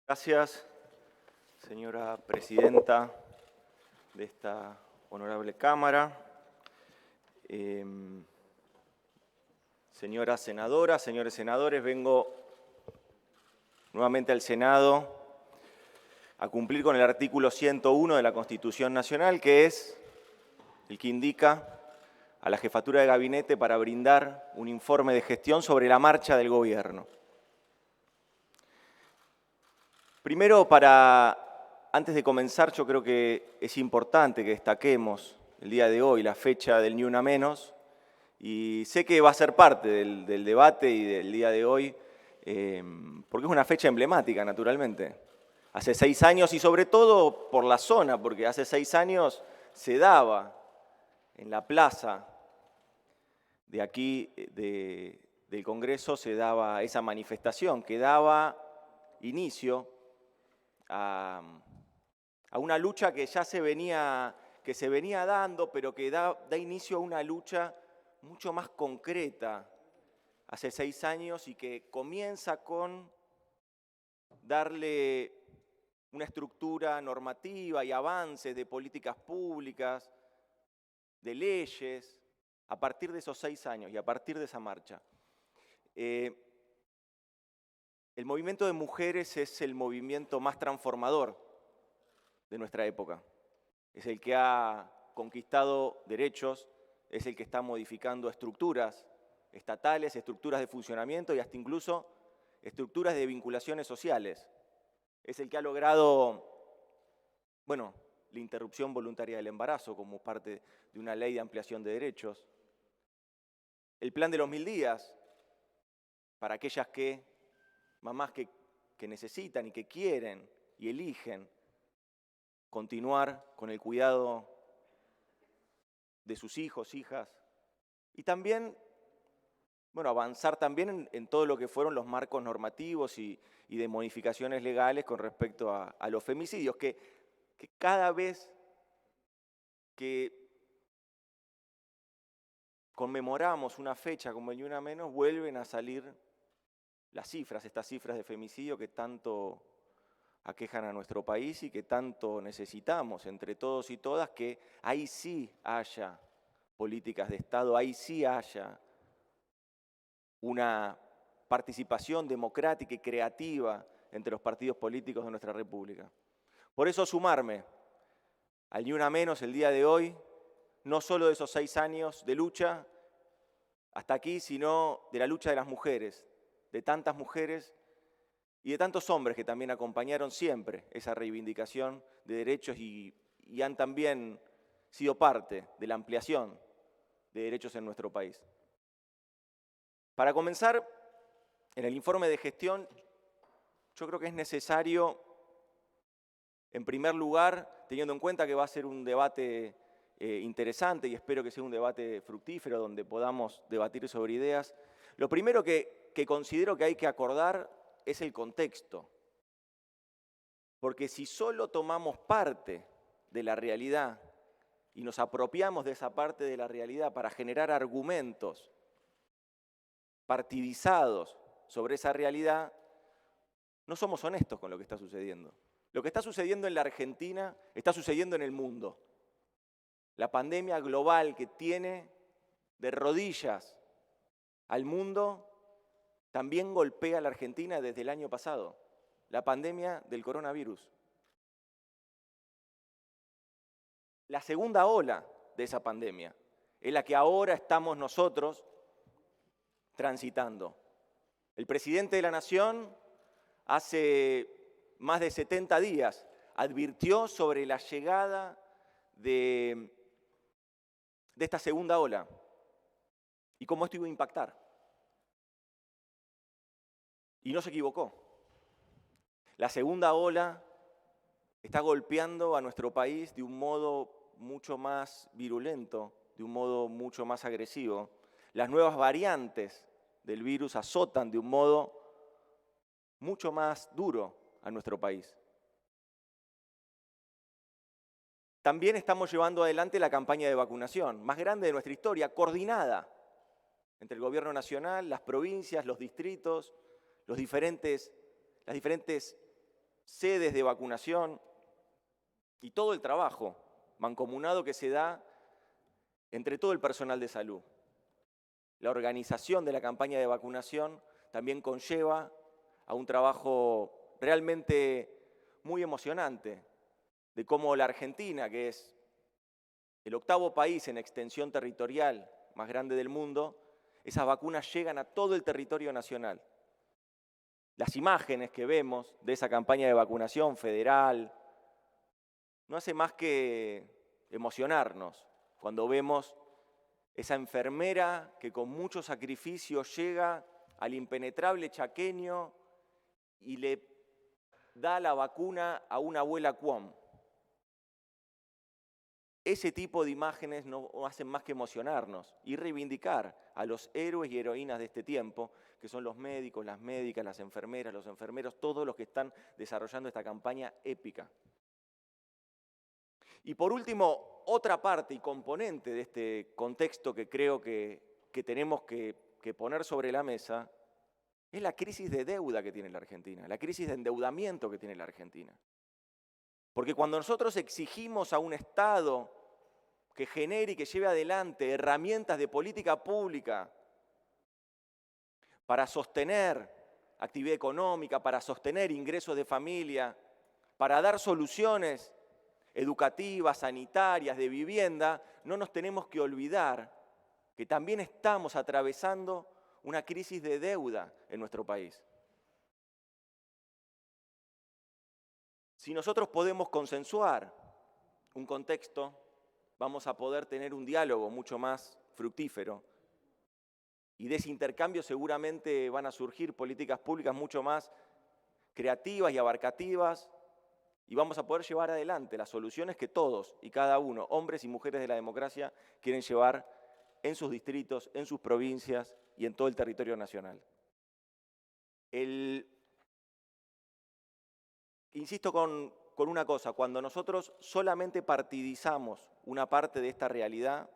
Gracias, señora presidenta de esta honorable Cámara. Señoras senadoras, señores senadores, vengo nuevamente al Senado a cumplir con el artículo 101 de la Constitución Nacional, que es el que indica a la Jefatura de Gabinete para brindar un informe de gestión sobre la marcha del Gobierno. Primero, antes de comenzar, yo creo que es importante que destaquemos el día de hoy la fecha del Ni Una Menos, y sé que va a ser parte del debate y del día de hoy, porque es una fecha emblemática, naturalmente. Hace 6 años, y sobre todo por la zona, porque hace 6 años se daba en la plaza de aquí, del Congreso, se daba esa manifestación que daba inicio a una lucha que ya se venía dando, pero que da inicio a una lucha mucho más concreta hace 6 años y que comienza con darle una estructura normativa y avances de políticas públicas, de leyes, a partir de esos 6 años y a partir de esa marcha. El movimiento de mujeres es el movimiento más transformador de nuestra época. Es el que ha conquistado derechos, es el que está modificando estructuras estatales, estructuras de funcionamiento y hasta incluso estructuras de vinculaciones sociales. Es el que ha logrado, la interrupción voluntaria del embarazo como parte de una ley de ampliación de derechos. El plan de los 1000 días para aquellas mamás que necesitan y que quieren y eligen continuar con el cuidado de sus hijos, hijas, y también, avanzar también en todo lo que fueron los marcos normativos y de modificaciones legales con respecto a los femicidios, que cada vez que conmemoramos una fecha como el Ni Una Menos, vuelven a salir estas cifras de femicidio que tanto aquejan a nuestro país y que tanto necesitamos entre todos y todas, que ahí sí haya políticas de Estado, ahí sí haya una participación democrática y creativa entre los partidos políticos de nuestra República. Por eso sumarme al Ni Una Menos el día de hoy, no solo de esos 6 años de lucha hasta aquí, sino de la lucha de las mujeres, de tantas mujeres y de tantos hombres que también acompañaron siempre esa reivindicación de derechos y han también sido parte de la ampliación de derechos en nuestro país. Para comenzar, en el informe de gestión, yo creo que es necesario, en primer lugar, teniendo en cuenta que va a ser un debate interesante y espero que sea un debate fructífero donde podamos debatir sobre ideas, lo primero que considero que hay que acordar es el contexto. Porque si solo tomamos parte de la realidad y nos apropiamos de esa parte de la realidad para generar argumentos partidizados sobre esa realidad, no somos honestos con lo que está sucediendo. Lo que está sucediendo en la Argentina está sucediendo en el mundo. La pandemia global que tiene de rodillas al mundo también golpea a la Argentina desde el año pasado, la pandemia del coronavirus. La segunda ola de esa pandemia es la que ahora estamos nosotros transitando. El presidente de la Nación hace más de 70 días advirtió sobre la llegada de esta segunda ola y cómo esto iba a impactar. Y no se equivocó. La segunda ola está golpeando a nuestro país de un modo mucho más virulento, de un modo mucho más agresivo. Las nuevas variantes del virus azotan de un modo mucho más duro a nuestro país. También estamos llevando adelante la campaña de vacunación más grande de nuestra historia, coordinada entre el Gobierno Nacional, las provincias, los distritos, las diferentes sedes de vacunación y todo el trabajo mancomunado que se da entre todo el personal de salud. La organización de la campaña de vacunación también conlleva a un trabajo realmente muy emocionante de cómo la Argentina, que es el octavo país en extensión territorial más grande del mundo, esas vacunas llegan a todo el territorio nacional. Las imágenes que vemos de esa campaña de vacunación federal no hace más que emocionarnos cuando vemos esa enfermera que con mucho sacrificio llega al impenetrable chaqueño y le da la vacuna a una abuela Cuom. Ese tipo de imágenes no hacen más que emocionarnos y reivindicar a los héroes y heroínas de este tiempo, que son los médicos, las médicas, las enfermeras, los enfermeros, todos los que están desarrollando esta campaña épica. Y por último, otra parte y componente de este contexto que creo que tenemos que poner sobre la mesa es la crisis de deuda que tiene la Argentina, la crisis de endeudamiento que tiene la Argentina. Porque cuando nosotros exigimos a un Estado que genere y que lleve adelante herramientas de política pública para sostener actividad económica, para sostener ingresos de familia, para dar soluciones educativas, sanitarias, de vivienda, no nos tenemos que olvidar que también estamos atravesando una crisis de deuda en nuestro país. Si nosotros podemos consensuar un contexto, vamos a poder tener un diálogo mucho más fructífero y de ese intercambio seguramente van a surgir políticas públicas mucho más creativas y abarcativas y vamos a poder llevar adelante las soluciones que todos y cada uno, hombres y mujeres de la democracia, quieren llevar en sus distritos, en sus provincias y en todo el territorio nacional. Insisto con una cosa, cuando nosotros solamente partidizamos una parte de esta realidad,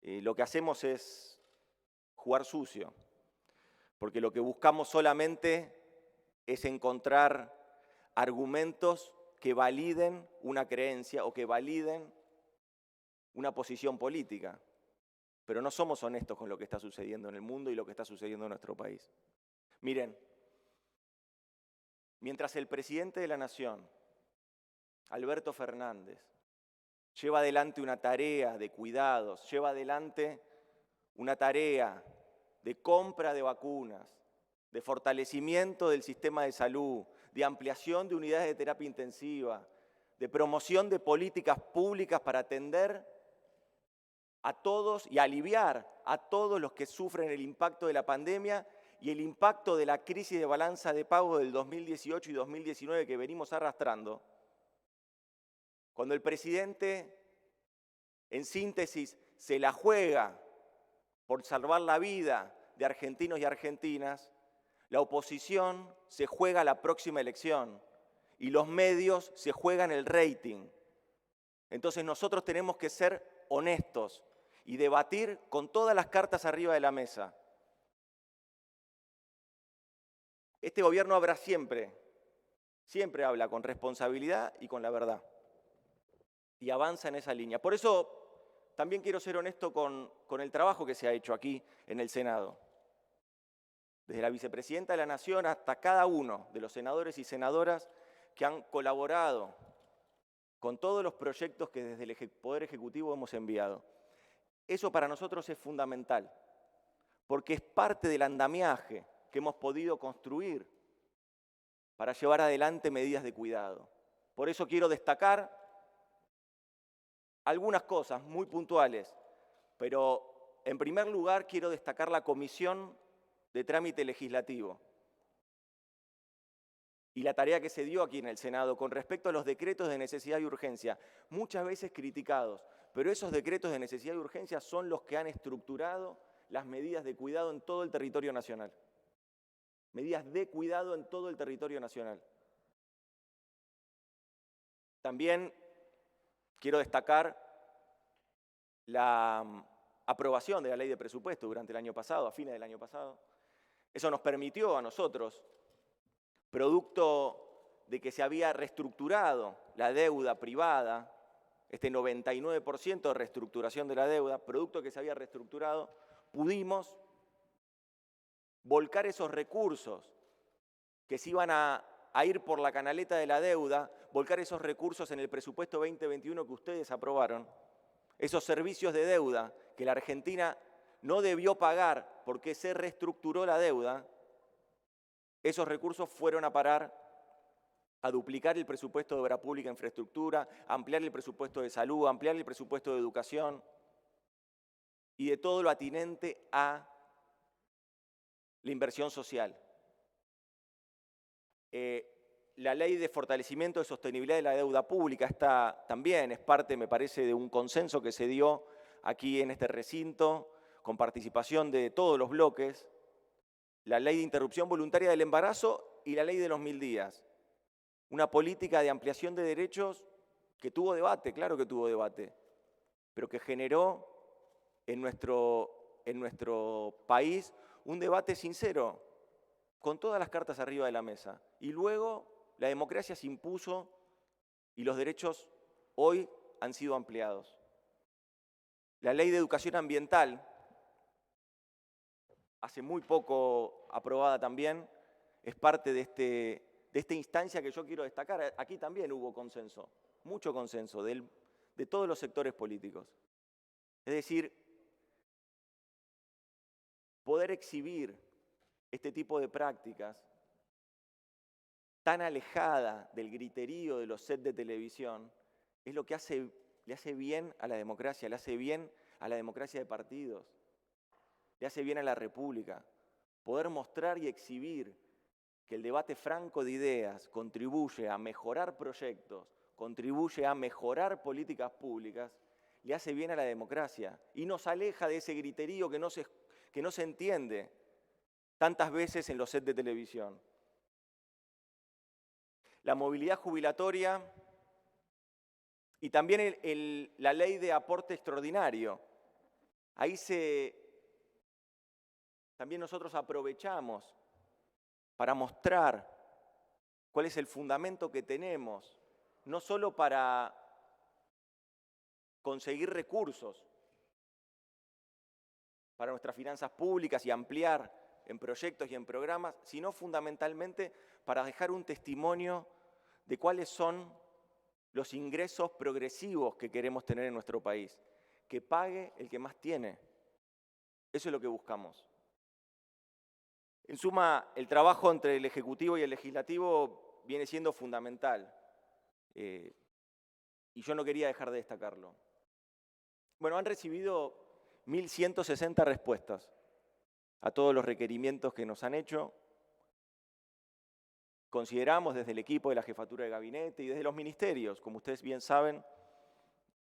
lo que hacemos es jugar sucio, porque lo que buscamos solamente es encontrar argumentos que validen una creencia o que validen una posición política, pero no somos honestos con lo que está sucediendo en el mundo y lo que está sucediendo en nuestro país. Miren, mientras el presidente de la Nación, Alberto Fernández, lleva adelante una tarea de cuidados, lleva adelante una tarea de compra de vacunas, de fortalecimiento del sistema de salud, de ampliación de unidades de terapia intensiva, de promoción de políticas públicas para atender a todos y aliviar a todos los que sufren el impacto de la pandemia y el impacto de la crisis de balanza de pago del 2018 y 2019 que venimos arrastrando. Cuando el presidente, en síntesis, se la juega por salvar la vida de argentinos y argentinas, la oposición se juega la próxima elección y los medios se juegan el rating. Entonces nosotros tenemos que ser honestos y debatir con todas las cartas arriba de la mesa. Este gobierno habla siempre habla con responsabilidad y con la verdad. Y avanza en esa línea. Por eso también quiero ser honesto con el trabajo que se ha hecho aquí en el Senado. Desde la vicepresidenta de la Nación hasta cada uno de los senadores y senadoras que han colaborado con todos los proyectos que desde el Poder Ejecutivo hemos enviado. Eso para nosotros es fundamental, porque es parte del andamiaje que hemos podido construir para llevar adelante medidas de cuidado. Por eso quiero destacar algunas cosas muy puntuales, pero en primer lugar quiero destacar la Comisión de Trámite Legislativo y la tarea que se dio aquí en el Senado con respecto a los decretos de necesidad y urgencia, muchas veces criticados, pero esos decretos de necesidad y urgencia son los que han estructurado las medidas de cuidado en todo el territorio nacional. Medidas de cuidado en todo el territorio nacional. También quiero destacar la aprobación de la ley de presupuesto durante el año pasado, a fines del año pasado. Eso nos permitió a nosotros, producto de que se había reestructurado la deuda privada, este 99% de reestructuración de la deuda, producto de que se había reestructurado, pudimos volcar esos recursos que se iban a ir por la canaleta de la deuda, volcar esos recursos en el presupuesto 2021 que ustedes aprobaron, esos servicios de deuda que la Argentina no debió pagar porque se reestructuró la deuda, esos recursos fueron a parar a duplicar el presupuesto de obra pública e infraestructura, a ampliar el presupuesto de salud, a ampliar el presupuesto de educación y de todo lo atinente a la inversión social. La ley de fortalecimiento de sostenibilidad de la deuda pública, esta también es parte, me parece, de un consenso que se dio aquí en este recinto, con participación de todos los bloques, la ley de interrupción voluntaria del embarazo y la ley de los 1000 días. Una política de ampliación de derechos que tuvo debate, claro que tuvo debate, pero que generó en nuestro país un debate sincero, con todas las cartas arriba de la mesa. Y luego la democracia se impuso y los derechos hoy han sido ampliados. La ley de educación ambiental, hace muy poco aprobada también, es parte de esta instancia que yo quiero destacar. Aquí también hubo consenso, mucho consenso de todos los sectores políticos. Es decir, poder exhibir este tipo de prácticas tan alejada del griterío de los sets de televisión es lo que le hace bien a la democracia, le hace bien a la democracia de partidos, le hace bien a la República. Poder mostrar y exhibir que el debate franco de ideas contribuye a mejorar proyectos, contribuye a mejorar políticas públicas, le hace bien a la democracia y nos aleja de ese griterío que no se entiende tantas veces en los sets de televisión. La movilidad jubilatoria y también la ley de aporte extraordinario. Ahí también nosotros aprovechamos para mostrar cuál es el fundamento que tenemos, no solo para conseguir recursos para nuestras finanzas públicas y ampliar en proyectos y en programas, sino fundamentalmente para dejar un testimonio de cuáles son los ingresos progresivos que queremos tener en nuestro país. Que pague el que más tiene. Eso es lo que buscamos. En suma, el trabajo entre el Ejecutivo y el Legislativo viene siendo fundamental. Y yo no quería dejar de destacarlo. Bueno, han recibido 1.160 respuestas a todos los requerimientos que nos han hecho. Consideramos desde el equipo de la Jefatura de Gabinete y desde los ministerios, como ustedes bien saben,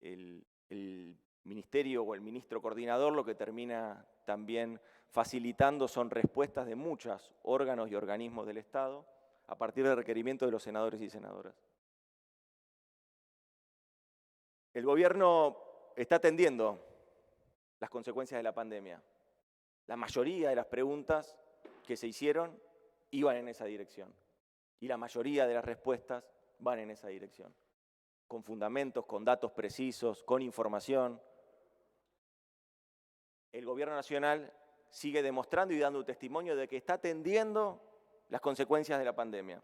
el ministerio o el ministro coordinador lo que termina también facilitando son respuestas de muchos órganos y organismos del Estado a partir del requerimiento de los senadores y senadoras. El gobierno está atendiendo las consecuencias de la pandemia. La mayoría de las preguntas que se hicieron iban en esa dirección. Y la mayoría de las respuestas van en esa dirección. Con fundamentos, con datos precisos, con información. El gobierno nacional sigue demostrando y dando testimonio de que está atendiendo las consecuencias de la pandemia.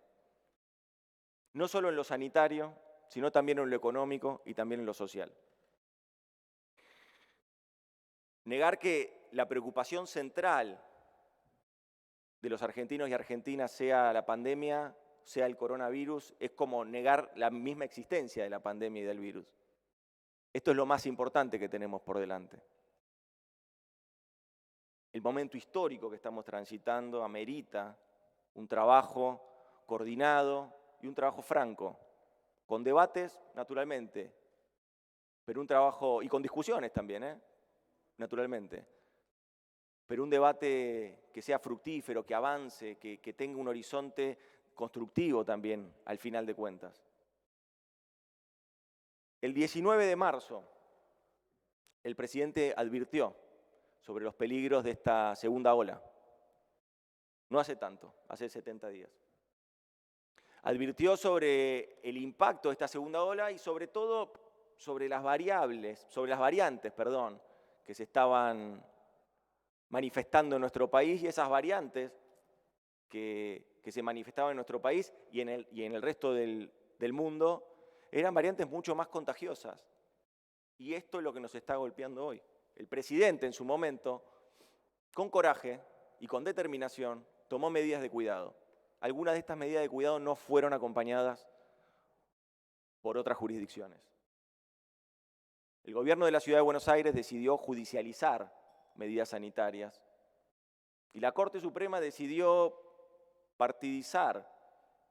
No solo en lo sanitario, sino también en lo económico y también en lo social. Negar que la preocupación central de los argentinos y argentinas sea la pandemia, sea el coronavirus, es como negar la misma existencia de la pandemia y del virus. Esto es lo más importante que tenemos por delante. El momento histórico que estamos transitando amerita un trabajo coordinado y un trabajo franco, con debates, naturalmente, pero un trabajo, y con discusiones también, naturalmente, pero un debate que sea fructífero, que avance, que tenga un horizonte constructivo también, al final de cuentas. El 19 de marzo, el presidente advirtió sobre los peligros de esta segunda ola. No hace tanto, hace 70 días. Advirtió sobre el impacto de esta segunda ola y sobre todo sobre las variantes, que se estaban manifestando en nuestro país, y esas variantes que se manifestaban en nuestro país y en el resto del mundo eran variantes mucho más contagiosas. Y esto es lo que nos está golpeando hoy. El presidente en su momento, con coraje y con determinación, tomó medidas de cuidado. Algunas de estas medidas de cuidado no fueron acompañadas por otras jurisdicciones. El gobierno de la Ciudad de Buenos Aires decidió judicializar medidas sanitarias y la Corte Suprema decidió partidizar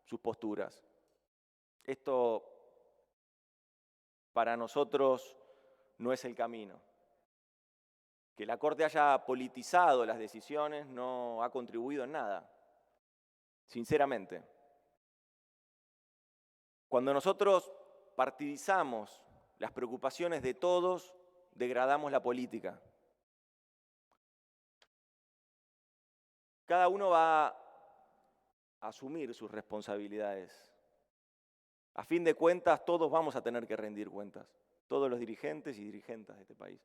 sus posturas. Esto para nosotros no es el camino. Que la Corte haya politizado las decisiones no ha contribuido en nada, sinceramente. Cuando nosotros partidizamos las preocupaciones de todos, degradamos la política. Cada uno va a asumir sus responsabilidades. A fin de cuentas, todos vamos a tener que rendir cuentas, todos los dirigentes y dirigentes de este país.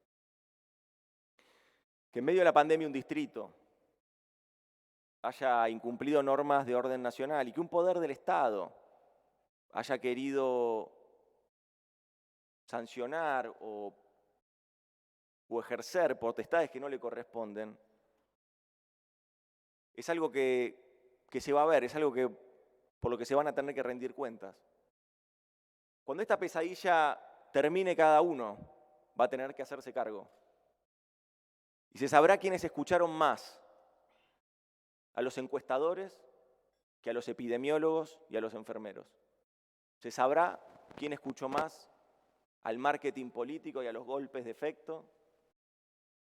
Que en medio de la pandemia un distrito haya incumplido normas de orden nacional y que un poder del Estado haya querido sancionar o ejercer potestades que no le corresponden, es algo que se va a ver, es algo por lo que se van a tener que rendir cuentas. Cuando esta pesadilla termine, cada uno va a tener que hacerse cargo. Y se sabrá quiénes escucharon más a los encuestadores que a los epidemiólogos y a los enfermeros. Se sabrá quién escuchó más al marketing político y a los golpes de efecto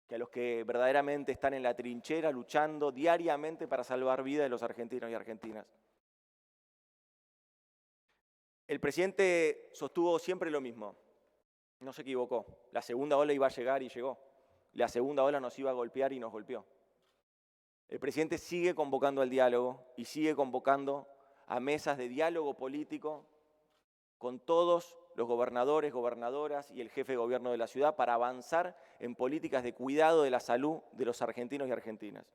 que a los que verdaderamente están en la trinchera luchando diariamente para salvar vidas de los argentinos y argentinas. El presidente sostuvo siempre lo mismo, no se equivocó. La segunda ola iba a llegar y llegó. La segunda ola nos iba a golpear y nos golpeó. El presidente sigue convocando al diálogo y sigue convocando a mesas de diálogo político con todos los gobernadores, gobernadoras y el jefe de gobierno de la ciudad para avanzar en políticas de cuidado de la salud de los argentinos y argentinas.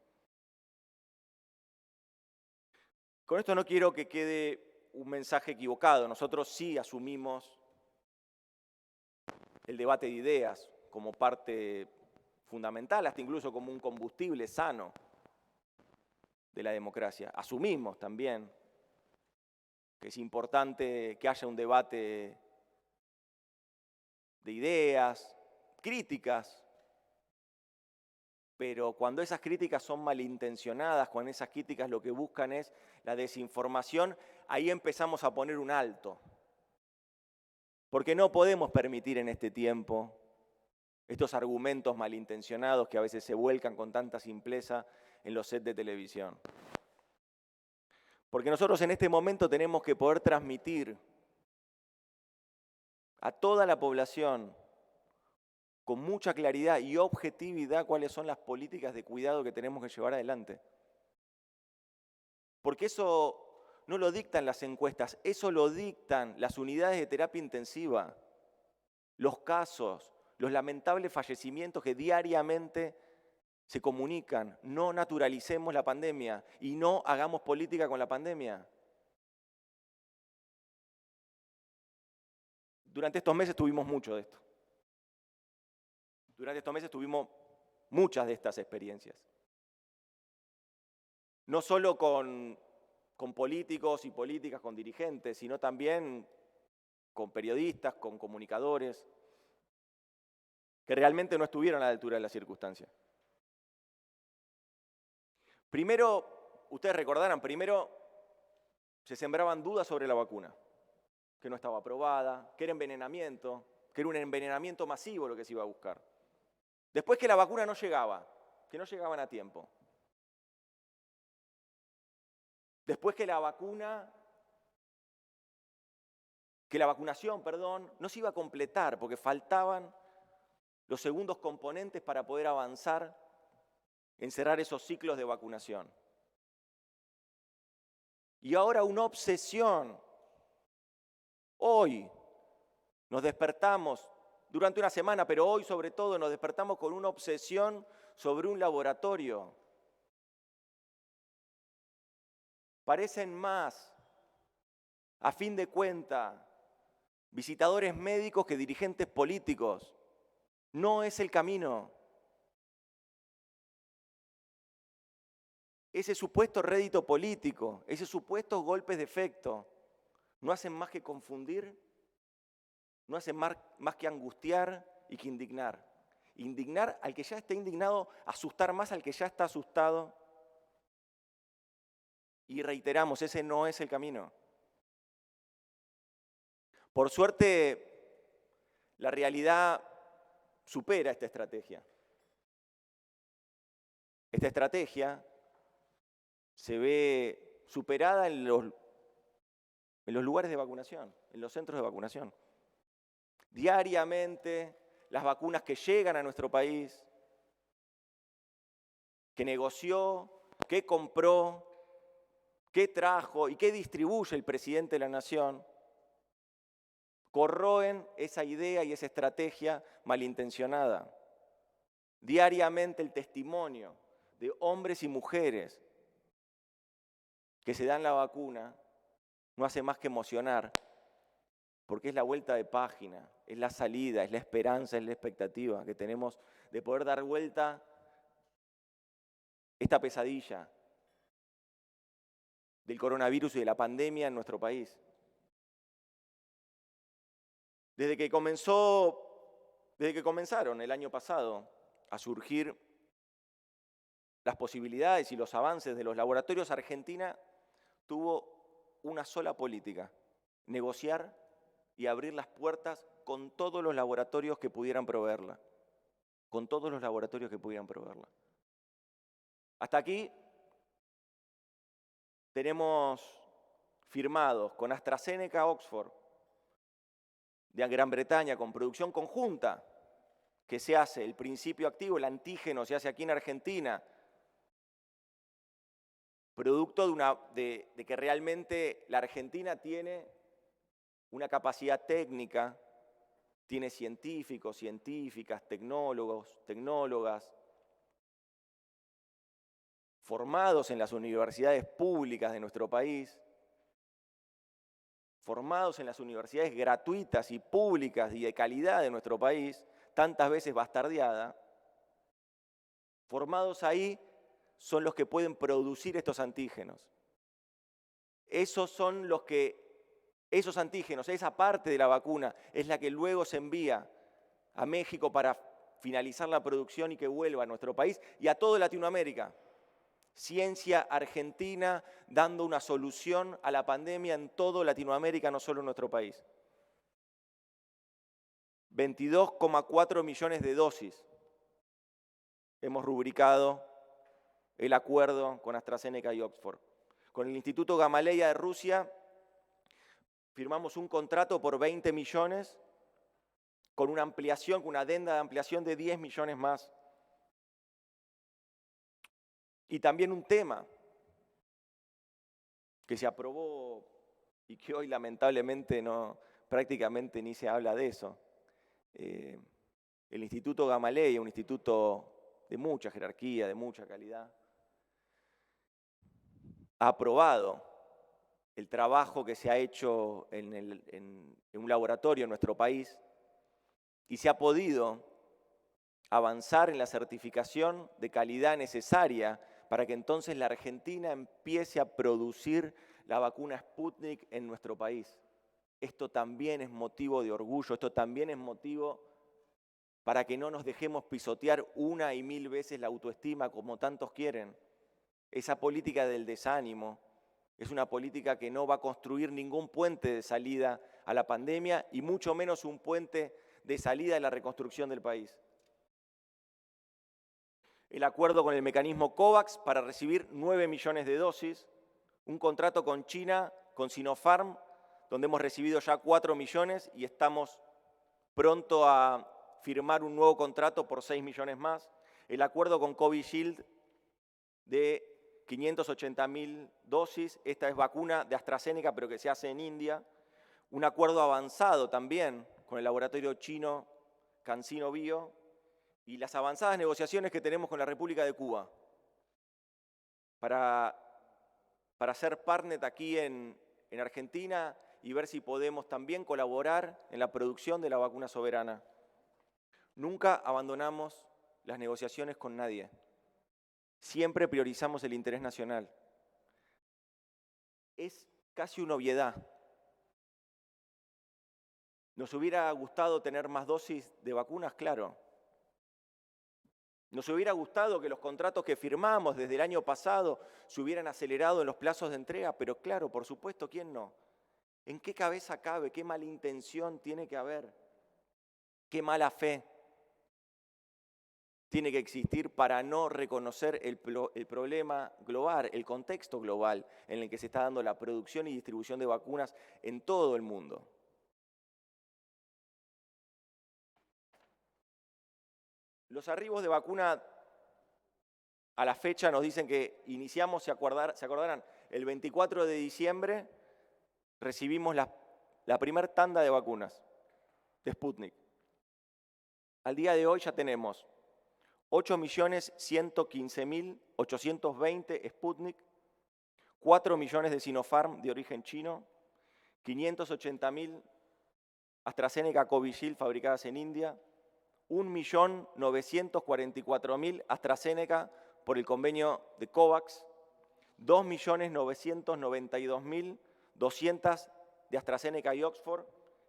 Con esto no quiero que quede un mensaje equivocado. Nosotros sí asumimos el debate de ideas como parte fundamental, hasta incluso como un combustible sano de la democracia. Asumimos también que es importante que haya un debate de ideas, críticas, pero cuando esas críticas son malintencionadas, cuando esas críticas lo que buscan es la desinformación, ahí empezamos a poner un alto. Porque no podemos permitir en este tiempo estos argumentos malintencionados que a veces se vuelcan con tanta simpleza en los sets de televisión. Porque nosotros en este momento tenemos que poder transmitir a toda la población con mucha claridad y objetividad cuáles son las políticas de cuidado que tenemos que llevar adelante. Porque eso no lo dictan las encuestas, eso lo dictan las unidades de terapia intensiva, los casos, los lamentables fallecimientos que diariamente se comunican. No naturalicemos la pandemia y no hagamos política con la pandemia. Durante estos meses tuvimos mucho de esto. Durante estos meses tuvimos muchas de estas experiencias. No solo con políticos y políticas, con dirigentes, sino también con periodistas, con comunicadores, que realmente no estuvieron a la altura de las circunstancias. Primero, ustedes recordarán, primero se sembraban dudas sobre la vacuna, que no estaba aprobada, que era envenenamiento, que era un envenenamiento masivo lo que se iba a buscar. Después que la vacuna no llegaba, que no llegaban a tiempo. Después que la vacunación, no se iba a completar porque faltaban los segundos componentes para poder avanzar en cerrar esos ciclos de vacunación. Y ahora una obsesión Hoy nos despertamos durante una semana, pero hoy sobre todo nos despertamos con una obsesión sobre un laboratorio. Parecen más, a fin de cuentas, visitadores médicos que dirigentes políticos. No es el camino. Ese supuesto rédito político, esos supuestos golpes de efecto, no hacen más que confundir, no hacen más que angustiar y que indignar. Indignar al que ya está indignado, asustar más al que ya está asustado. Y reiteramos, ese no es el camino. Por suerte, la realidad supera esta estrategia. Esta estrategia se ve superada en los lugares de vacunación, en los centros de vacunación. Diariamente, las vacunas que llegan a nuestro país, que negoció, que compró, que trajo y que distribuye el presidente de la Nación, corroen esa idea y esa estrategia malintencionada. Diariamente el testimonio de hombres y mujeres que se dan la vacuna no hace más que emocionar, porque es la vuelta de página, es la salida, es la esperanza, es la expectativa que tenemos de poder dar vuelta esta pesadilla del coronavirus y de la pandemia en nuestro país. Desde que comenzaron el año pasado a surgir las posibilidades y los avances de los laboratorios, Argentina tuvo una sola política: negociar y abrir las puertas con todos los laboratorios que pudieran proveerla. Con todos los laboratorios que pudieran proveerla. Hasta aquí tenemos firmados con AstraZeneca, Oxford, de Gran Bretaña, con producción conjunta, que se hace el principio activo, el antígeno se hace aquí en Argentina, producto de que realmente la Argentina tiene una capacidad técnica, tiene científicos, científicas, tecnólogos, tecnólogas, formados en las universidades públicas de nuestro país, formados en las universidades gratuitas y públicas y de calidad de nuestro país, tantas veces bastardeada, formados ahí son los que pueden producir estos antígenos. Esos antígenos, esa parte de la vacuna, es la que luego se envía a México para finalizar la producción y que vuelva a nuestro país y a toda Latinoamérica. Ciencia argentina dando una solución a la pandemia en toda Latinoamérica, no solo en nuestro país. 22,4 millones de dosis hemos rubricado el acuerdo con AstraZeneca y Oxford. Con el Instituto Gamaleya de Rusia firmamos un contrato por 20 millones con una ampliación, con una adenda de ampliación de 10 millones más. Y también un tema que se aprobó y que hoy lamentablemente prácticamente ni se habla de eso. El Instituto Gamaleya, un instituto de mucha jerarquía, de mucha calidad, ha aprobado el trabajo que se ha hecho en un laboratorio en nuestro país y se ha podido avanzar en la certificación de calidad necesaria para que entonces la Argentina empiece a producir la vacuna Sputnik en nuestro país. Esto también es motivo de orgullo, esto también es motivo para que no nos dejemos pisotear una y mil veces la autoestima como tantos quieren. Esa política del desánimo es una política que no va a construir ningún puente de salida a la pandemia y mucho menos un puente de salida a la reconstrucción del país. El acuerdo con el mecanismo COVAX para recibir 9 millones de dosis, un contrato con China, con Sinopharm, donde hemos recibido ya 4 millones y estamos pronto a firmar un nuevo contrato por 6 millones más. El acuerdo con Covishield de 580.000 dosis, esta es vacuna de AstraZeneca pero que se hace en India, Un acuerdo avanzado también con el laboratorio chino CanSino Bio y las avanzadas negociaciones que tenemos con la República de Cuba para ser partner aquí en Argentina y ver si podemos también colaborar en la producción de la vacuna soberana. Nunca abandonamos las negociaciones con nadie. Siempre priorizamos el interés nacional. Es casi una obviedad. ¿Nos hubiera gustado tener más dosis de vacunas? Claro. ¿Nos hubiera gustado que los contratos que firmamos desde el año pasado se hubieran acelerado en los plazos de entrega? Pero claro, por supuesto, ¿quién no? ¿En qué cabeza cabe? ¿Qué mala intención tiene que haber? ¿Qué mala fe tiene que existir para no reconocer el problema global, el contexto global en el que se está dando la producción y distribución de vacunas en todo el mundo? Los arribos de vacuna a la fecha nos dicen que iniciamos, se acordarán, el 24 de diciembre recibimos la primera tanda de vacunas de Sputnik. Al día de hoy ya tenemos 8.115.820 Sputnik, 4 millones de Sinopharm de origen chino, 580.000 AstraZeneca Covishield fabricadas en India, 1.944.000 AstraZeneca por el convenio de COVAX, 2.992.200 de AstraZeneca y Oxford,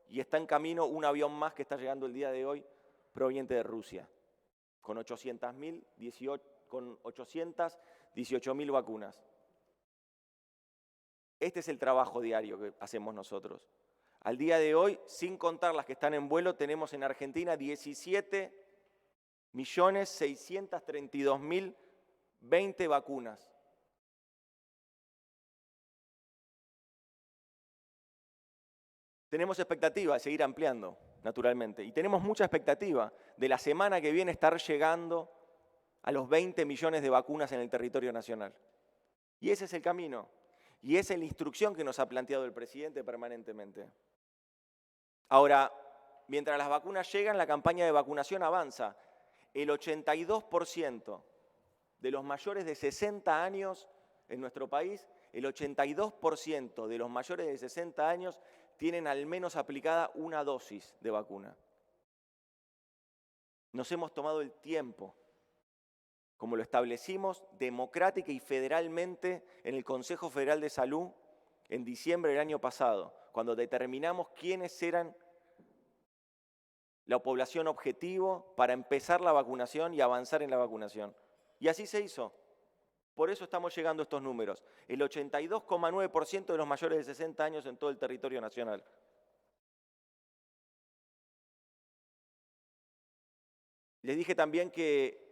y está en camino un avión más que está llegando el día de hoy proveniente de Rusia, con 818.000 vacunas. Este es el trabajo diario que hacemos nosotros. Al día de hoy, sin contar las que están en vuelo, tenemos en Argentina 17.632.020 vacunas. Tenemos expectativa de seguir ampliando, naturalmente, y tenemos mucha expectativa de la semana que viene estar llegando a los 20 millones de vacunas en el territorio nacional. Y ese es el camino, y esa es la instrucción que nos ha planteado el presidente permanentemente. Ahora, mientras las vacunas llegan, la campaña de vacunación avanza. El 82% de los mayores de 60 años en nuestro país, el 82% de los mayores de 60 años tienen al menos aplicada una dosis de vacuna. Nos hemos tomado el tiempo, como lo establecimos democrática y federalmente en el Consejo Federal de Salud en diciembre del año pasado, cuando determinamos quiénes eran la población objetivo para empezar la vacunación y avanzar en la vacunación. Y así se hizo. Por eso estamos llegando a estos números. El 82,9% de los mayores de 60 años en todo el territorio nacional. Les dije también que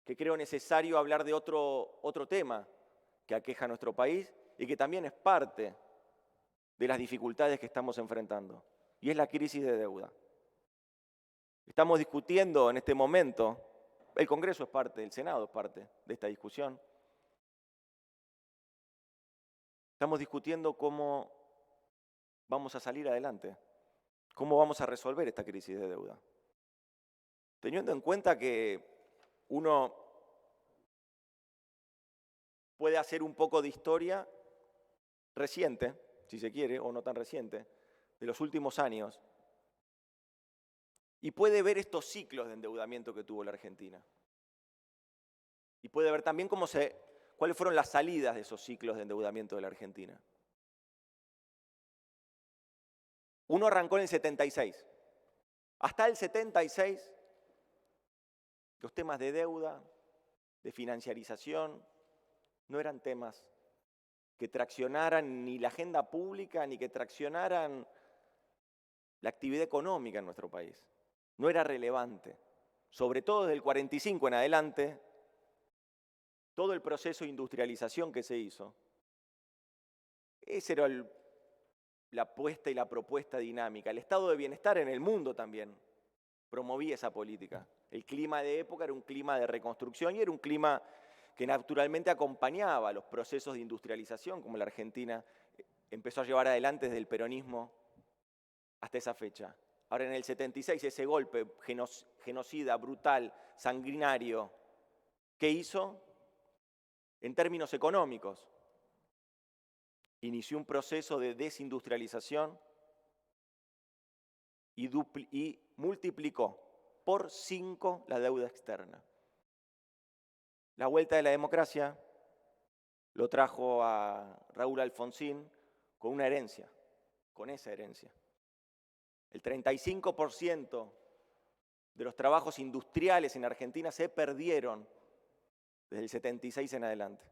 creo necesario hablar de otro tema que aqueja a nuestro país y que también es parte de las dificultades que estamos enfrentando, y es la crisis de deuda. Estamos discutiendo en este momento, el Congreso es parte, el Senado es parte de esta discusión. Estamos discutiendo cómo vamos a salir adelante, cómo vamos a resolver esta crisis de deuda. Teniendo en cuenta que uno puede hacer un poco de historia reciente, si se quiere, o no tan reciente, de los últimos años, y puede ver estos ciclos de endeudamiento que tuvo la Argentina. Y puede ver también cuáles fueron las salidas de esos ciclos de endeudamiento de la Argentina. Uno arrancó en el 76. Hasta el 76, los temas de deuda, de financiarización, no eran temas que traccionaran ni la agenda pública ni que traccionaran la actividad económica en nuestro país. No era relevante. Sobre todo desde el 45 en adelante, todo el proceso de industrialización que se hizo, esa era la apuesta y la propuesta dinámica. El estado de bienestar en el mundo también promovía esa política. El clima de época era un clima de reconstrucción y era un clima que naturalmente acompañaba los procesos de industrialización, como la Argentina empezó a llevar adelante desde el peronismo hasta esa fecha. Ahora en el 76, ese golpe genocida, brutal, sanguinario, ¿qué hizo? En términos económicos, inició un proceso de desindustrialización y multiplicó por 5 la deuda externa. La vuelta de la democracia lo trajo a Raúl Alfonsín con una herencia, con esa herencia. El 35% de los trabajos industriales en Argentina se perdieron desde el 76 en adelante.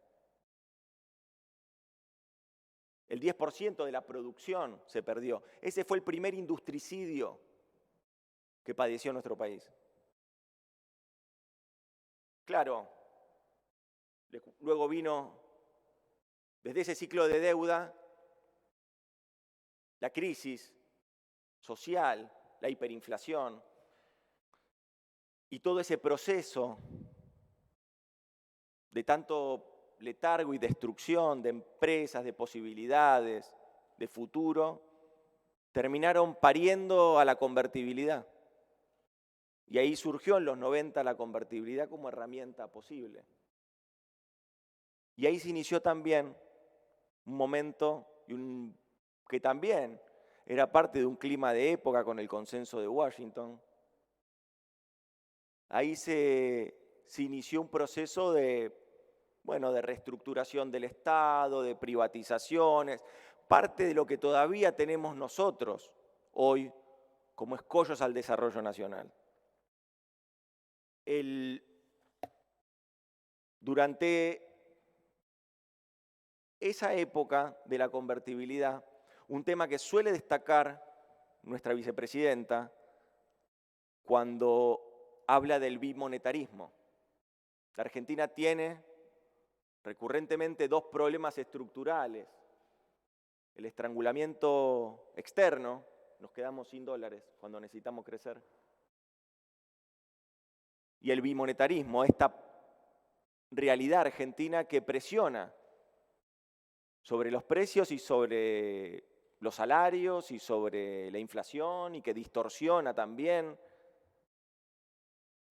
El 10% de la producción se perdió. Ese fue el primer industricidio que padeció nuestro país. Claro, luego vino, desde ese ciclo de deuda, la crisis social, la hiperinflación, y todo ese proceso de tanto letargo y destrucción de empresas, de posibilidades, de futuro, terminaron pariendo a la convertibilidad. Y ahí surgió en los 90 la convertibilidad como herramienta posible. Y ahí se inició también un momento que también era parte de un clima de época con el consenso de Washington. Ahí se inició un proceso de reestructuración del Estado, de privatizaciones, parte de lo que todavía tenemos nosotros hoy como escollos al desarrollo nacional. Durante esa época de la convertibilidad, un tema que suele destacar nuestra vicepresidenta cuando habla del bimonetarismo. La Argentina tiene recurrentemente 2 problemas estructurales. El estrangulamiento externo, nos quedamos sin dólares cuando necesitamos crecer. Y el bimonetarismo, esta realidad argentina que presiona sobre los precios y sobre los salarios y sobre la inflación y que distorsiona también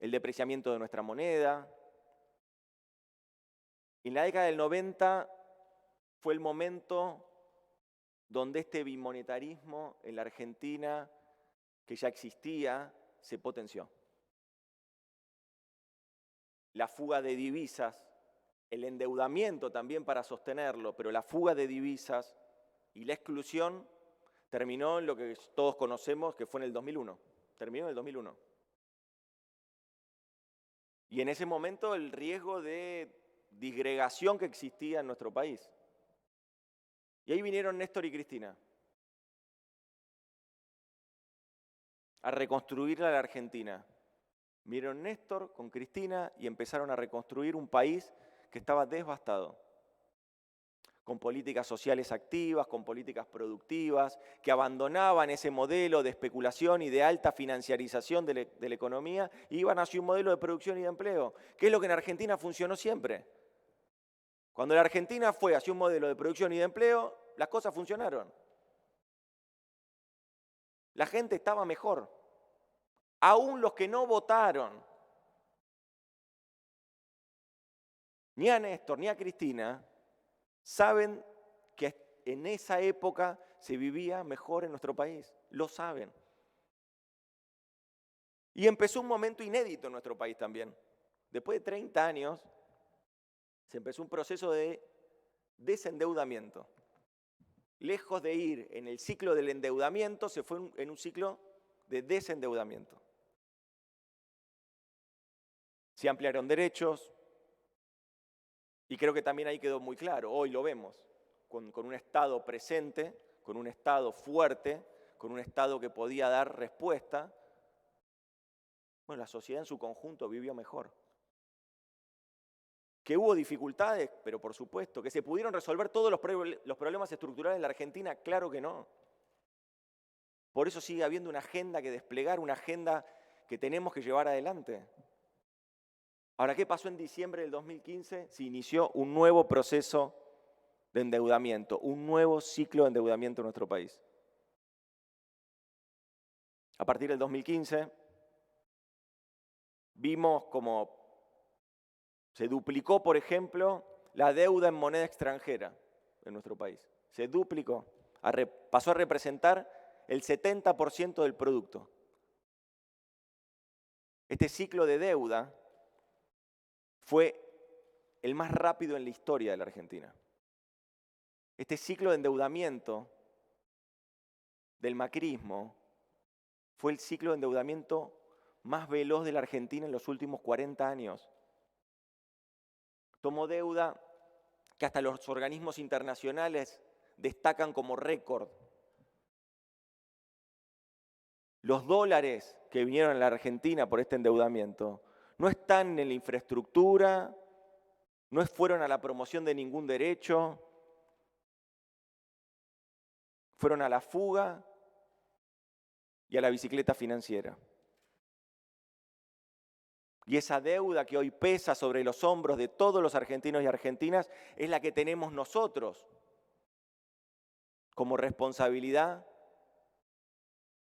el depreciamiento de nuestra moneda. En la década del 90 fue el momento donde este bimonetarismo en la Argentina, que ya existía, se potenció. La fuga de divisas, el endeudamiento también para sostenerlo, pero la fuga de divisas y la exclusión terminó en lo que todos conocemos que fue en el 2001. Terminó en el 2001. Y en ese momento el riesgo de disgregación que existía en nuestro país. Y ahí vinieron Néstor y Cristina a reconstruir a la Argentina. Vinieron Néstor con Cristina y empezaron a reconstruir un país que estaba devastado, con políticas sociales activas, con políticas productivas, que abandonaban ese modelo de especulación y de alta financiarización de la economía y iban hacia un modelo de producción y de empleo, que es lo que en Argentina funcionó siempre. Cuando la Argentina fue hacia un modelo de producción y de empleo, las cosas funcionaron. La gente estaba mejor. Aún los que no votaron, ni a Néstor ni a Cristina, saben que en esa época se vivía mejor en nuestro país. Lo saben. Y empezó un momento inédito en nuestro país también. Después de 30 años, se empezó un proceso de desendeudamiento. Lejos de ir en el ciclo del endeudamiento, se fue en un ciclo de desendeudamiento. Se ampliaron derechos y creo que también ahí quedó muy claro, hoy lo vemos, con un Estado presente, con un Estado fuerte, con un Estado que podía dar respuesta. Bueno, la sociedad en su conjunto vivió mejor. Que hubo dificultades, pero por supuesto. Que se pudieron resolver todos los problemas estructurales de la Argentina, claro que no. Por eso sigue habiendo una agenda que desplegar, una agenda que tenemos que llevar adelante. Ahora, ¿qué pasó en diciembre del 2015? Se inició un nuevo proceso de endeudamiento, un nuevo ciclo de endeudamiento en nuestro país. A partir del 2015, vimos como se duplicó, por ejemplo, la deuda en moneda extranjera en nuestro país. Se duplicó, pasó a representar el 70% del producto. Este ciclo de deuda fue el más rápido en la historia de la Argentina. Este ciclo de endeudamiento del macrismo fue el ciclo de endeudamiento más veloz de la Argentina en los últimos 40 años. Tomó deuda que hasta los organismos internacionales destacan como récord. Los dólares que vinieron a la Argentina por este endeudamiento no están en la infraestructura, no fueron a la promoción de ningún derecho, fueron a la fuga y a la bicicleta financiera. Y esa deuda que hoy pesa sobre los hombros de todos los argentinos y argentinas es la que tenemos nosotros como responsabilidad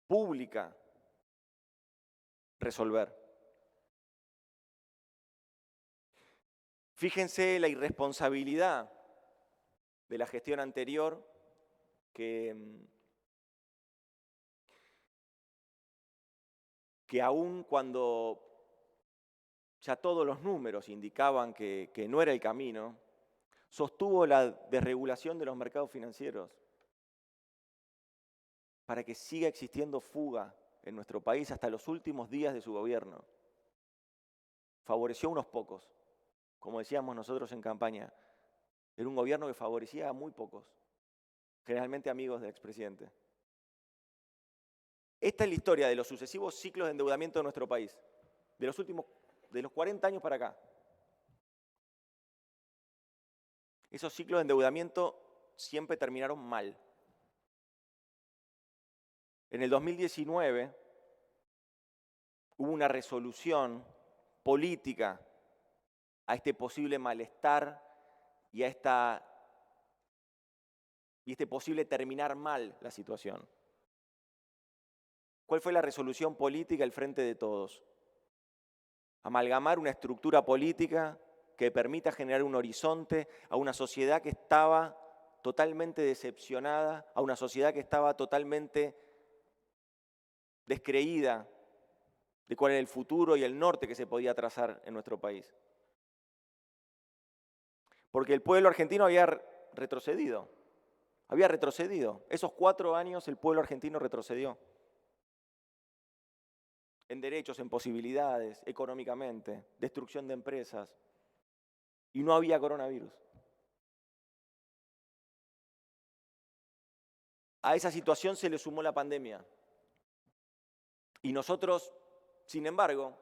pública resolver. Fíjense la irresponsabilidad de la gestión anterior que aún cuando ya todos los números indicaban que no era el camino, sostuvo la desregulación de los mercados financieros para que siga existiendo fuga en nuestro país hasta los últimos días de su gobierno. Favoreció a unos pocos, como decíamos nosotros en campaña. Era un gobierno que favorecía a muy pocos, generalmente amigos del expresidente. Esta es la historia de los sucesivos ciclos de endeudamiento de nuestro país, de los 40 años para acá. Esos ciclos de endeudamiento siempre terminaron mal. En el 2019 hubo una resolución política a este posible malestar y a este posible terminar mal la situación. ¿Cuál fue la resolución política del Frente de Todos? Amalgamar una estructura política que permita generar un horizonte a una sociedad que estaba totalmente decepcionada, a una sociedad que estaba totalmente descreída de cuál era el futuro y el norte que se podía trazar en nuestro país. Porque el pueblo argentino había retrocedido. Esos 4 años el pueblo argentino retrocedió. En derechos, en posibilidades, económicamente, destrucción de empresas. Y no había coronavirus. A esa situación se le sumó la pandemia. Y nosotros, sin embargo,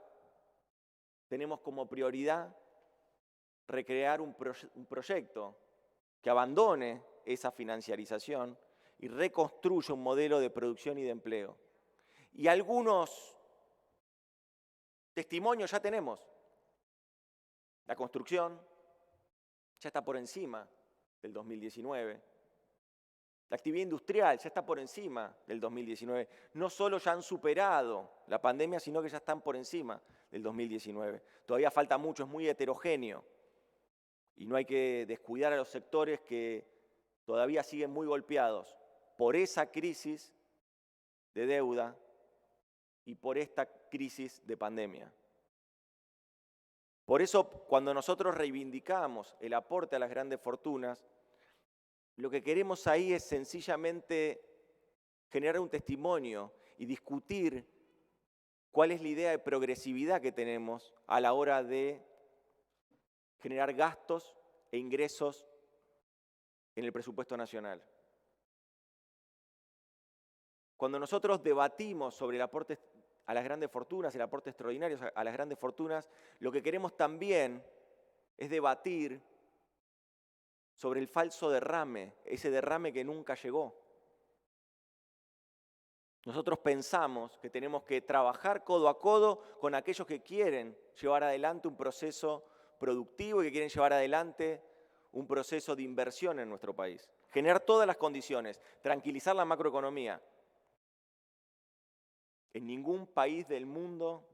tenemos como prioridad recrear un proyecto que abandone esa financiarización y reconstruya un modelo de producción y de empleo. Y algunos testimonios ya tenemos. La construcción ya está por encima del 2019. La actividad industrial ya está por encima del 2019. No solo ya han superado la pandemia, sino que ya están por encima del 2019. Todavía falta mucho, es muy heterogéneo. Y no hay que descuidar a los sectores que todavía siguen muy golpeados por esa crisis de deuda y por esta crisis de pandemia. Por eso, cuando nosotros reivindicamos el aporte a las grandes fortunas, lo que queremos ahí es sencillamente generar un testimonio y discutir cuál es la idea de progresividad que tenemos a la hora de generar gastos e ingresos en el presupuesto nacional. Cuando nosotros debatimos sobre el aporte a las grandes fortunas, el aporte extraordinario a las grandes fortunas, lo que queremos también es debatir sobre el falso derrame, ese derrame que nunca llegó. Nosotros pensamos que tenemos que trabajar codo a codo con aquellos que quieren llevar adelante un proceso productivo y que quieren llevar adelante un proceso de inversión en nuestro país. Generar todas las condiciones, tranquilizar la macroeconomía. En ningún país del mundo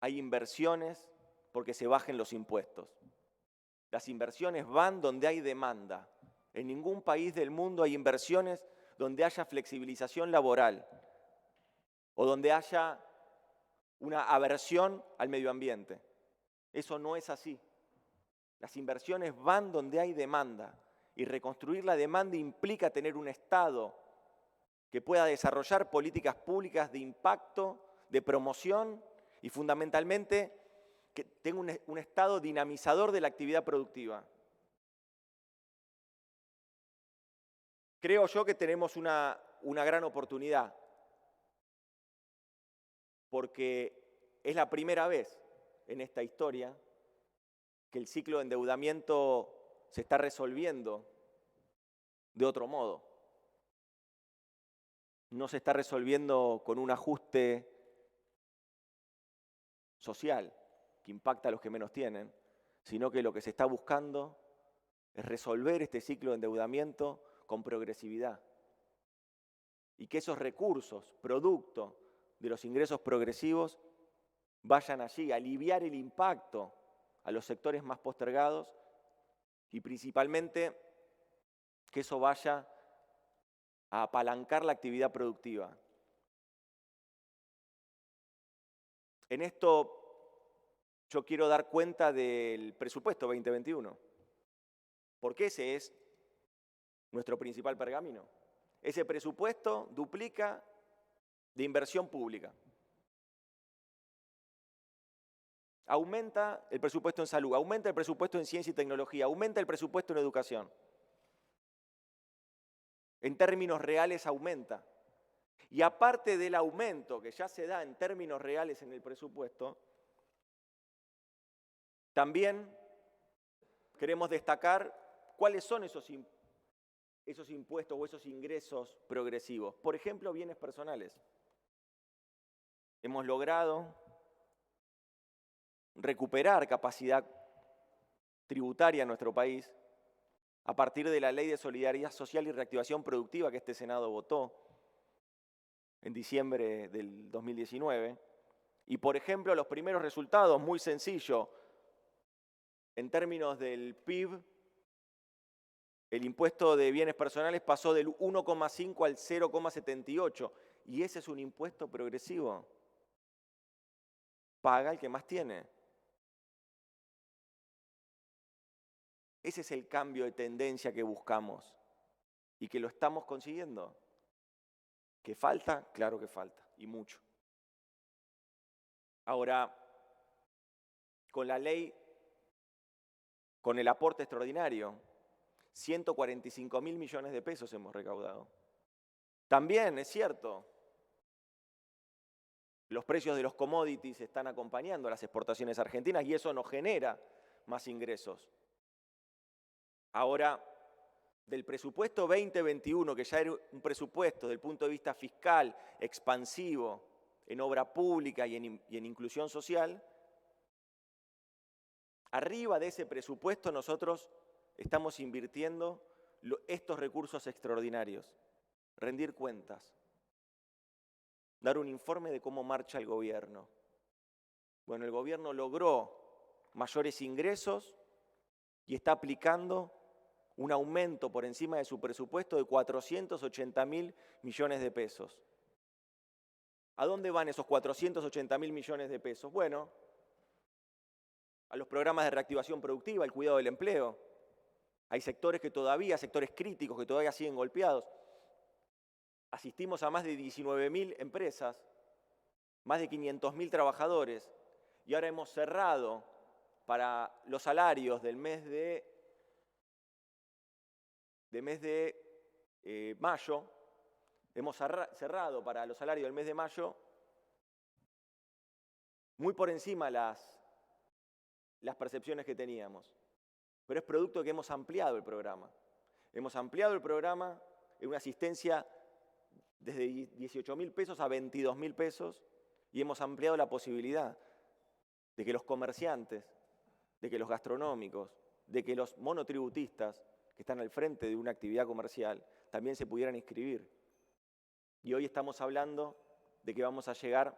hay inversiones porque se bajen los impuestos. Las inversiones van donde hay demanda. En ningún país del mundo hay inversiones donde haya flexibilización laboral o donde haya una aversión al medio ambiente. Eso no es así. Las inversiones van donde hay demanda y reconstruir la demanda implica tener un Estado que pueda desarrollar políticas públicas de impacto, de promoción y fundamentalmente que tenga un Estado dinamizador de la actividad productiva. Creo yo que tenemos una gran oportunidad porque es la primera vez en esta historia que el ciclo de endeudamiento se está resolviendo de otro modo. No se está resolviendo con un ajuste social que impacta a los que menos tienen, sino que lo que se está buscando es resolver este ciclo de endeudamiento con progresividad y que esos recursos, producto de los ingresos progresivos, vayan allí a aliviar el impacto a los sectores más postergados y principalmente que eso vaya a apalancar la actividad productiva. En esto yo quiero dar cuenta del presupuesto 2021, porque ese es nuestro principal pergamino. Ese presupuesto duplica de inversión pública. Aumenta el presupuesto en salud, aumenta el presupuesto en ciencia y tecnología, aumenta el presupuesto en educación. En términos reales aumenta. Y aparte del aumento que ya se da en términos reales en el presupuesto, también queremos destacar cuáles son esos impuestos o esos ingresos progresivos. Por ejemplo, bienes personales. Hemos logrado recuperar capacidad tributaria en nuestro país a partir de la Ley de Solidaridad Social y Reactivación Productiva que este Senado votó en diciembre del 2019. Y, por ejemplo, los primeros resultados, muy sencillo, en términos del PIB, el impuesto de bienes personales pasó del 1,5 al 0,78, y ese es un impuesto progresivo. Paga el que más tiene. Ese es el cambio de tendencia que buscamos y que lo estamos consiguiendo. ¿Que falta? Claro que falta, y mucho. Ahora, con la ley, con el aporte extraordinario, 145.000 millones de pesos hemos recaudado. También es cierto, los precios de los commodities están acompañando a las exportaciones argentinas y eso nos genera más ingresos. Ahora, del presupuesto 2021, que ya era un presupuesto desde el punto de vista fiscal, expansivo, en obra pública y en inclusión social, arriba de ese presupuesto nosotros estamos invirtiendo estos recursos extraordinarios, rendir cuentas, dar un informe de cómo marcha el gobierno. Bueno, el gobierno logró mayores ingresos y está aplicando un aumento por encima de su presupuesto de 480.000 millones de pesos. ¿A dónde van esos 480.000 millones de pesos? Bueno, a los programas de reactivación productiva, al cuidado del empleo. Hay sectores sectores críticos que todavía siguen golpeados. Asistimos a más de 19.000 empresas, más de 500.000 trabajadores, y ahora hemos cerrado para los salarios del mes de mayo, hemos cerrado para los salarios del mes de mayo muy por encima las percepciones que teníamos. Pero es producto de que hemos ampliado el programa. Hemos ampliado el programa en una asistencia desde 18.000 pesos a 22.000 pesos y hemos ampliado la posibilidad de que los comerciantes, de que los gastronómicos, de que los monotributistas que están al frente de una actividad comercial también se pudieran inscribir. Y hoy estamos hablando de que vamos a llegar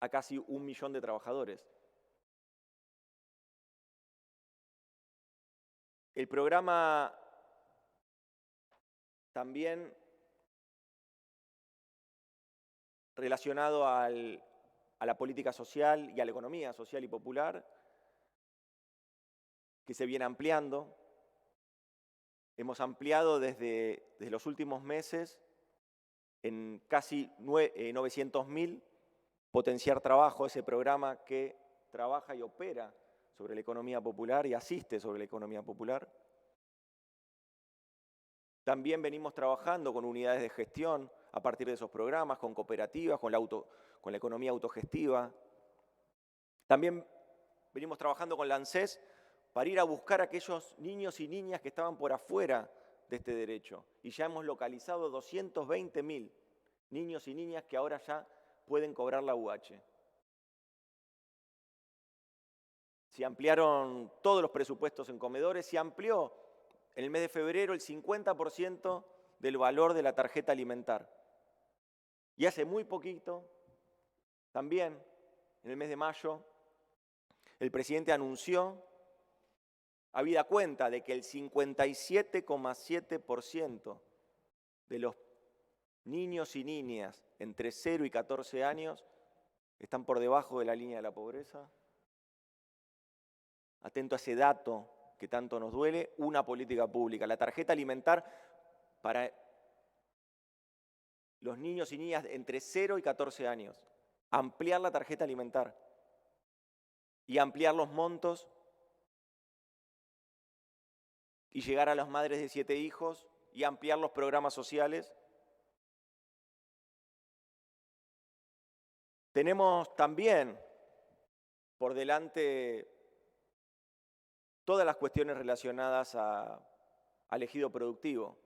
a casi 1 millón de trabajadores. El programa también relacionado a la política social y a la economía social y popular, que se viene ampliando. Hemos ampliado desde los últimos meses en casi 900.000 potenciar trabajo, ese programa que trabaja y opera sobre la economía popular y asiste sobre la economía popular. También venimos trabajando con unidades de gestión a partir de esos programas, con cooperativas, con la economía autogestiva. También venimos trabajando con la ANSES para ir a buscar a aquellos niños y niñas que estaban por afuera de este derecho. Y ya hemos localizado 220.000 niños y niñas que ahora ya pueden cobrar la UH. Se ampliaron todos los presupuestos en comedores, se amplió en el mes de febrero el 50% del valor de la tarjeta alimentar. Y hace muy poquito, también en el mes de mayo, el presidente anunció, habida cuenta de que el 57,7% de los niños y niñas entre 0 y 14 años están por debajo de la línea de la pobreza. Atento a ese dato que tanto nos duele, una política pública. La tarjeta alimentar para los niños y niñas entre 0 y 14 años. Ampliar la tarjeta alimentar y ampliar los montos y llegar a las madres de 7 hijos y ampliar los programas sociales. Tenemos también por delante todas las cuestiones relacionadas al ejido productivo.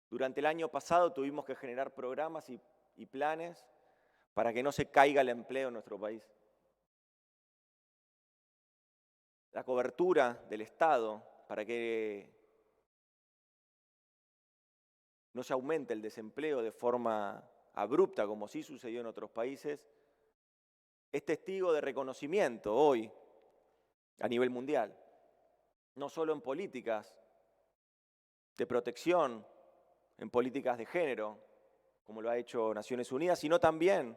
Durante el año pasado tuvimos que generar programas y planes para que no se caiga el empleo en nuestro país. La cobertura del Estado para que no se aumente el desempleo de forma abrupta, como sí sucedió en otros países, es testigo de reconocimiento hoy a nivel mundial, no solo en políticas de protección, en políticas de género, como lo ha hecho Naciones Unidas, sino también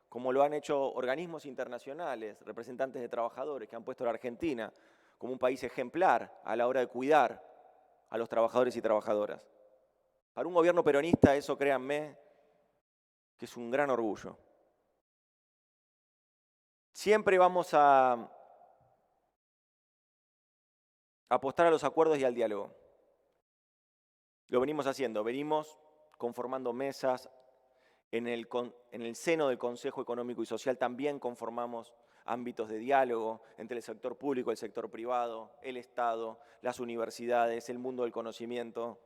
como lo han hecho organismos internacionales, representantes de trabajadores que han puesto a la Argentina como un país ejemplar a la hora de cuidar a los trabajadores y trabajadoras. Para un gobierno peronista eso, créanme, que es un gran orgullo. Siempre vamos a apostar a los acuerdos y al diálogo. Lo venimos haciendo, venimos conformando mesas. En el seno del Consejo Económico y Social también conformamos ámbitos de diálogo entre el sector público, el sector privado, el Estado, las universidades, el mundo del conocimiento.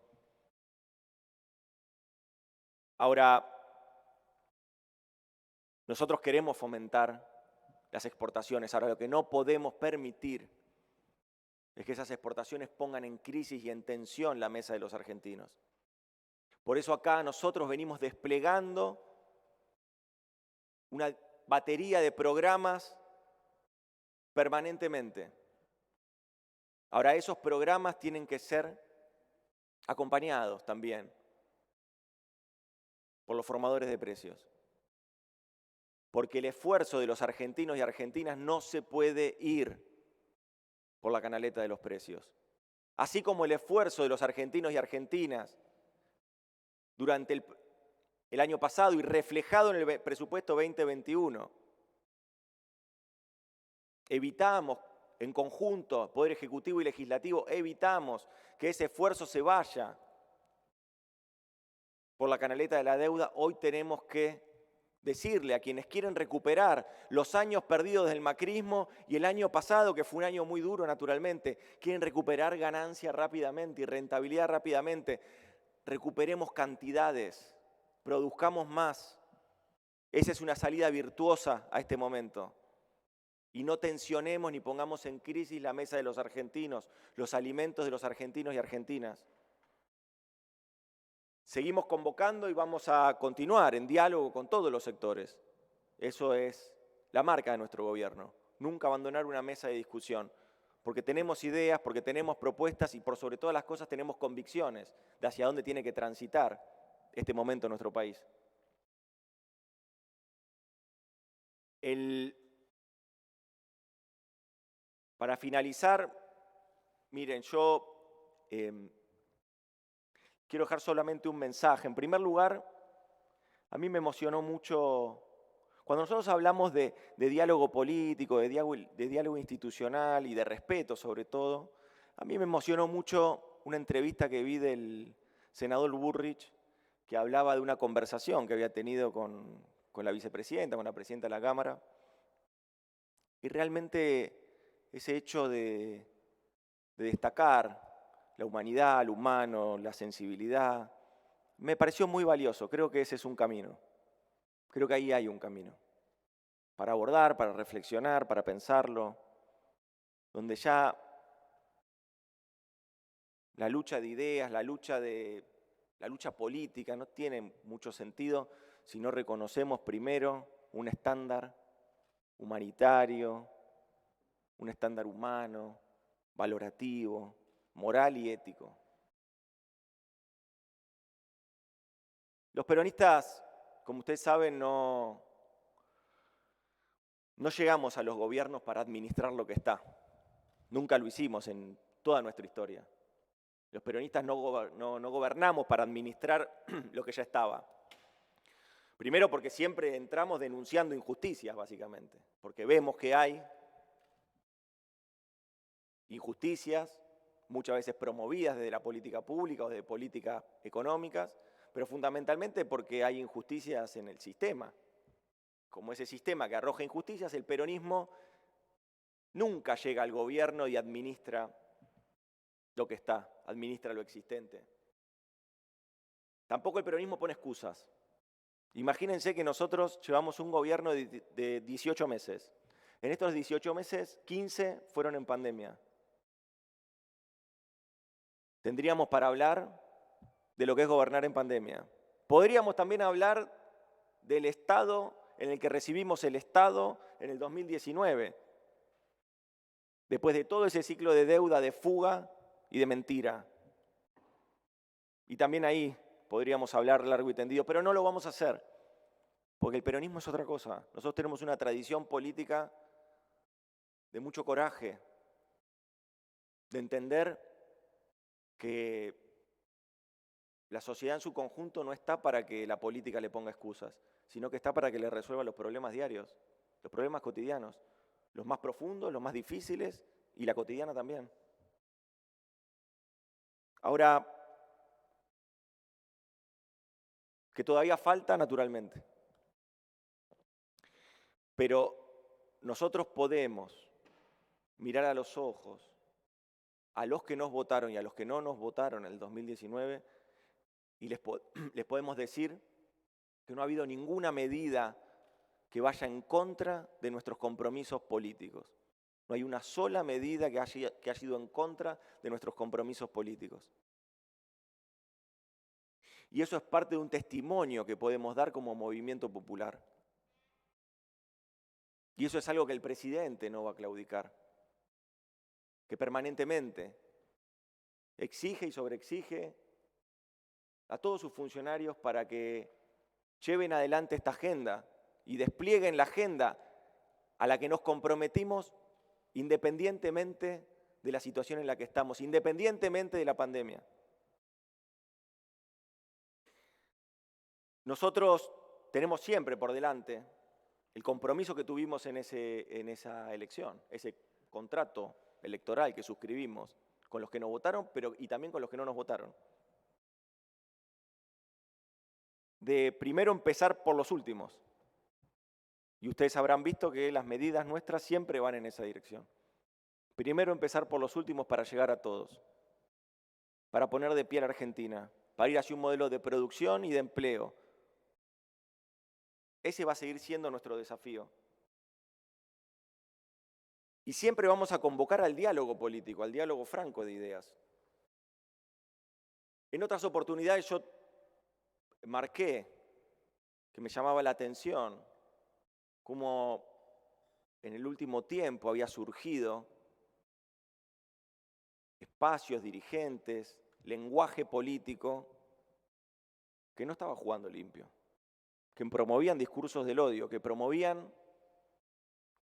Ahora, nosotros queremos fomentar las exportaciones. Ahora, lo que no podemos permitir es que esas exportaciones pongan en crisis y en tensión la mesa de los argentinos. Por eso acá nosotros venimos desplegando una batería de programas permanentemente. Ahora, esos programas tienen que ser acompañados también por los formadores de precios. Porque el esfuerzo de los argentinos y argentinas no se puede ir por la canaleta de los precios. Así como el esfuerzo de los argentinos y argentinas durante el año pasado y reflejado en el presupuesto 2021. Evitamos, en conjunto, Poder Ejecutivo y Legislativo, evitamos que ese esfuerzo se vaya por la canaleta de la deuda. Hoy tenemos que decirle a quienes quieren recuperar los años perdidos del macrismo y el año pasado, que fue un año muy duro naturalmente, quieren recuperar ganancia rápidamente y rentabilidad rápidamente. Recuperemos cantidades, produzcamos más. Esa es una salida virtuosa a este momento. y no tensionemos ni pongamos en crisis la mesa de los argentinos, los alimentos de los argentinos y argentinas. Seguimos convocando y vamos a continuar en diálogo con todos los sectores. Eso es la marca de nuestro gobierno. Nunca abandonar una mesa de discusión, porque tenemos ideas, porque tenemos propuestas y por sobre todas las cosas tenemos convicciones de hacia dónde tiene que transitar este momento en nuestro país. Para finalizar, miren, yo quiero dejar solamente un mensaje. En primer lugar, a mí me emocionó mucho, cuando nosotros hablamos de diálogo político, de diálogo institucional y de respeto sobre todo, a mí me emocionó mucho una entrevista que vi del senador Burrich, que hablaba de una conversación que había tenido con la vicepresidenta, con la presidenta de la Cámara, y realmente ese hecho de destacar la humanidad, lo humano, la sensibilidad, me pareció muy valioso. Creo que ese es un camino. Creo que ahí hay un camino para abordar, para reflexionar, para pensarlo, donde ya la lucha de ideas, la lucha política no tiene mucho sentido si no reconocemos primero un estándar humanitario, un estándar humano, valorativo, moral y ético. Los peronistas, como ustedes saben, no llegamos a los gobiernos para administrar lo que está. Nunca lo hicimos en toda nuestra historia. Los peronistas no gobernamos para administrar lo que ya estaba. Primero porque siempre entramos denunciando injusticias, básicamente, porque vemos que hay injusticias, muchas veces promovidas desde la política pública o de políticas económicas, pero fundamentalmente porque hay injusticias en el sistema. Como ese sistema que arroja injusticias, el peronismo nunca llega al gobierno y administra lo que está, administra lo existente. Tampoco el peronismo pone excusas. Imagínense que nosotros llevamos un gobierno de 18 meses. En estos 18 meses, 15 fueron en pandemia. Tendríamos para hablar de lo que es gobernar en pandemia. Podríamos también hablar del estado en el que recibimos el Estado en el 2019, después de todo ese ciclo de deuda, de fuga y de mentira. Y también ahí podríamos hablar largo y tendido, pero no lo vamos a hacer, porque el peronismo es otra cosa. Nosotros tenemos una tradición política de mucho coraje, de entender que la sociedad en su conjunto no está para que la política le ponga excusas, sino que está para que le resuelva los problemas diarios, los problemas cotidianos, los más profundos, los más difíciles y la cotidiana también. Ahora, que todavía falta, naturalmente, pero nosotros podemos mirar a los ojos a los que nos votaron y a los que no nos votaron en el 2019 y les podemos decir que no ha habido ninguna medida que vaya en contra de nuestros compromisos políticos. No hay una sola medida que haya ido en contra de nuestros compromisos políticos. Y eso es parte de un testimonio que podemos dar como movimiento popular. Y eso es algo que el presidente no va a claudicar, que permanentemente exige y sobreexige a todos sus funcionarios para que lleven adelante esta agenda y desplieguen la agenda a la que nos comprometimos independientemente de la situación en la que estamos, independientemente de la pandemia. Nosotros tenemos siempre por delante el compromiso que tuvimos en esa elección, ese contrato electoral que suscribimos con los que nos votaron, y también con los que no nos votaron. De primero empezar por los últimos. Y ustedes habrán visto que las medidas nuestras siempre van en esa dirección. Primero empezar por los últimos para llegar a todos, para poner de pie a la Argentina, para ir hacia un modelo de producción y de empleo. Ese va a seguir siendo nuestro desafío. Y siempre vamos a convocar al diálogo político, al diálogo franco de ideas. En otras oportunidades yo marqué que me llamaba la atención cómo en el último tiempo había surgido espacios, dirigentes, lenguaje político que no estaba jugando limpio, que promovían discursos del odio, que promovían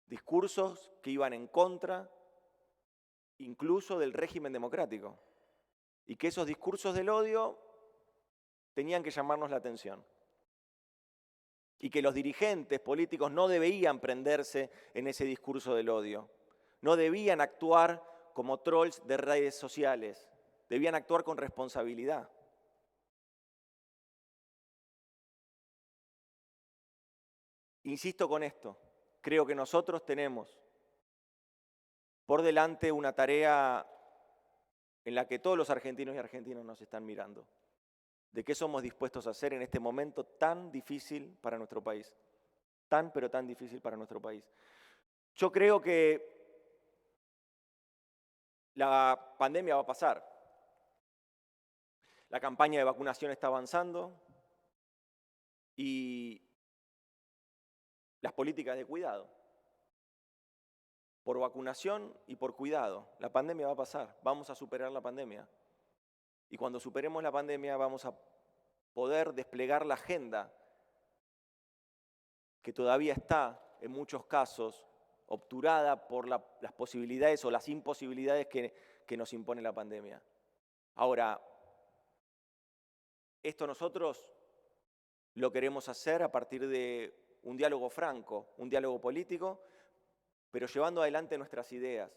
discursos que iban en contra incluso del régimen democrático, y que esos discursos del odio tenían que llamarnos la atención, y que los dirigentes políticos no debían prenderse en ese discurso del odio, no debían actuar como trolls de redes sociales, debían actuar con responsabilidad. Insisto con esto, creo que nosotros tenemos por delante una tarea en la que todos los argentinos y argentinas nos están mirando, de qué somos dispuestos a hacer en este momento tan difícil para nuestro país, pero tan difícil para nuestro país. Yo creo que la pandemia va a pasar. La campaña de vacunación está avanzando y las políticas de cuidado. Por vacunación y por cuidado, la pandemia va a pasar, vamos a superar la pandemia. Y cuando superemos la pandemia vamos a poder desplegar la agenda que todavía está, en muchos casos, obturada por las posibilidades o las imposibilidades que nos impone la pandemia. Ahora, esto nosotros lo queremos hacer a partir de un diálogo franco, un diálogo político, pero llevando adelante nuestras ideas.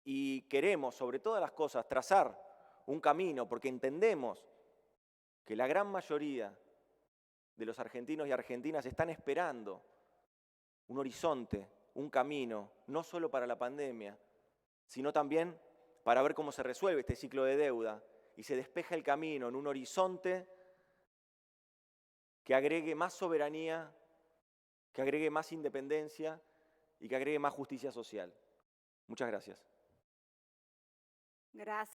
Y queremos, sobre todas las cosas, trazar un camino, porque entendemos que la gran mayoría de los argentinos y argentinas están esperando un horizonte, un camino, no solo para la pandemia, sino también para ver cómo se resuelve este ciclo de deuda y se despeja el camino en un horizonte que agregue más soberanía, que agregue más independencia y que agregue más justicia social. Muchas gracias. Gracias.